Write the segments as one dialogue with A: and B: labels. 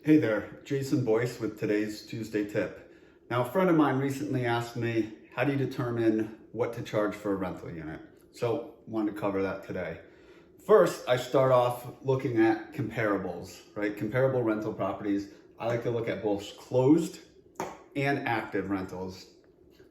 A: Hey there, Jason Boice with today's Tuesday tip. Now, a friend of mine recently asked me, how do you determine what to charge for a rental unit? So, wanted to cover that today. First, I start off looking at comparables, right? Comparable rental properties. I like to look at both closed and active rentals.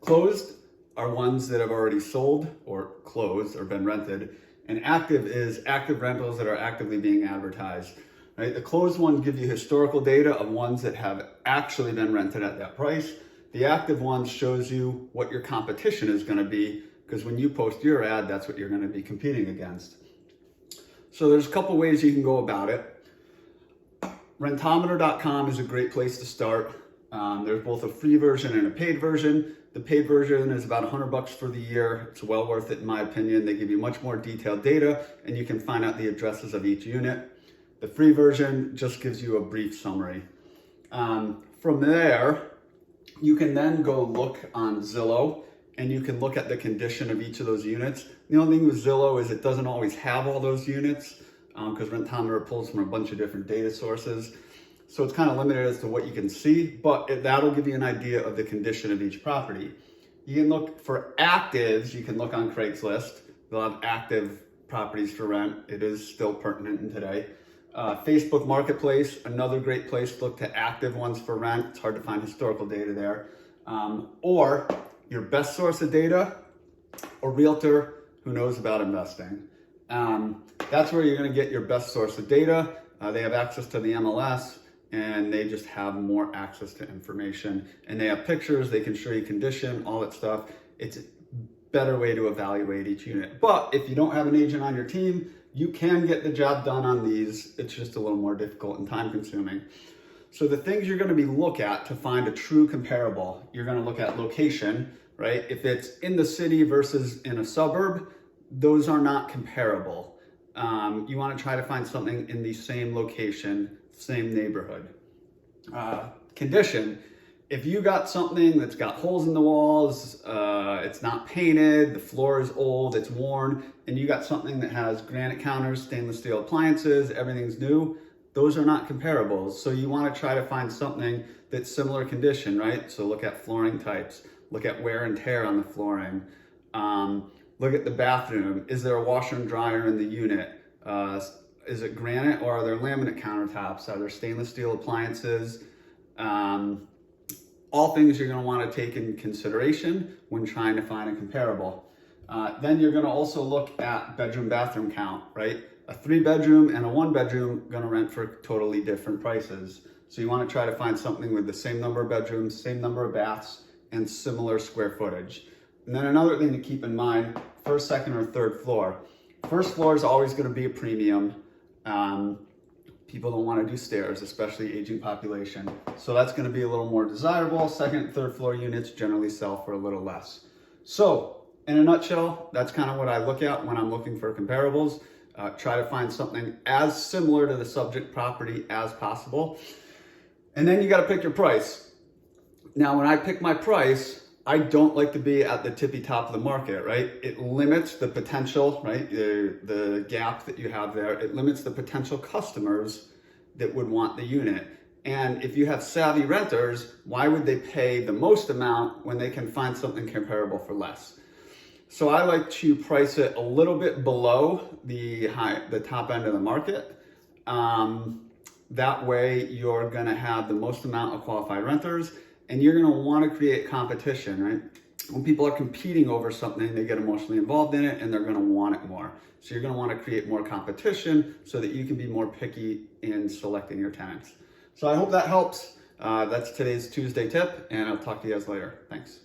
A: Closed are ones that have already sold or closed or been rented, and active is active rentals that are actively being advertised. Right? The closed ones give you historical data of ones that have actually been rented at that price. The active ones shows you what your competition is going to be, because when you post your ad, that's what you're going to be competing against. So there's a couple ways you can go about it. Rentometer.com is a great place to start. There's both a free version and a paid version. The paid version is about $100 for the year. It's well worth it in my opinion. They give you much more detailed data and you can find out the addresses of each unit. The free version just gives you a brief summary. From there, you can then go look on Zillow and you can look at the condition of each of those units. The only thing with Zillow is it doesn't always have all those units because Rentometer pulls from a bunch of different data sources. So it's kind of limited as to what you can see, but that'll give you an idea of the condition of each property. You can look for actives. You can look on Craigslist. They'll have active properties for rent. It is still pertinent in today. Facebook Marketplace, another great place to look to active ones for rent. It's hard to find historical data there. Or your best source of data, a realtor who knows about investing. That's where you're going to get your best source of data. They have access to the MLS and they just have more access to information. And they have pictures, they can show you condition, all that stuff. It's a better way to evaluate each unit. But if you don't have an agent on your team, you can get the job done on these. It's just a little more difficult and time consuming. So the things you're going to be look at to find a true comparable, you're going to look at location, right? If it's in the city versus in a suburb, those are not comparable. You want to try to find something in the same location, same neighborhood. Condition. If you got something that's got holes in the walls, it's not painted, the floor is old, it's worn, and you got something that has granite counters, stainless steel appliances, everything's new, those are not comparables. So you want to try to find something that's similar condition, right? So look at flooring types, look at wear and tear on the flooring, look at the bathroom. Is there a washer and dryer in the unit? Is it granite or are there laminate countertops? Are there stainless steel appliances? All things you're going to want to take in consideration when trying to find a comparable. Then you're going to also look at bedroom bathroom count, right? A 3-bedroom and a 1-bedroom going to rent for totally different prices. So you want to try to find something with the same number of bedrooms, same number of baths, and similar square footage. And then another thing to keep in mind, first, second, or third floor. First floor is always going to be a premium. People don't want to do stairs, especially aging population. So that's going to be a little more desirable. Second and third floor units generally sell for a little less. So in a nutshell, that's kind of what I look at when I'm looking for comparables. Try to find something as similar to the subject property as possible. And then you got to pick your price. Now, when I pick my price, I don't like to be at the tippy top of the market, right? It limits the potential, right? The gap that you have there, it limits the potential customers that would want the unit. And if you have savvy renters, why would they pay the most amount when they can find something comparable for less? So I like to price it a little bit below the top end of the market. That way you're gonna have the most amount of qualified renters. And you're going to want to create competition, right? When people are competing over something, they get emotionally involved in it and they're going to want it more. So you're going to want to create more competition so that you can be more picky in selecting your tenants. So I hope that helps. That's today's Tuesday tip, and I'll talk to you guys later. Thanks.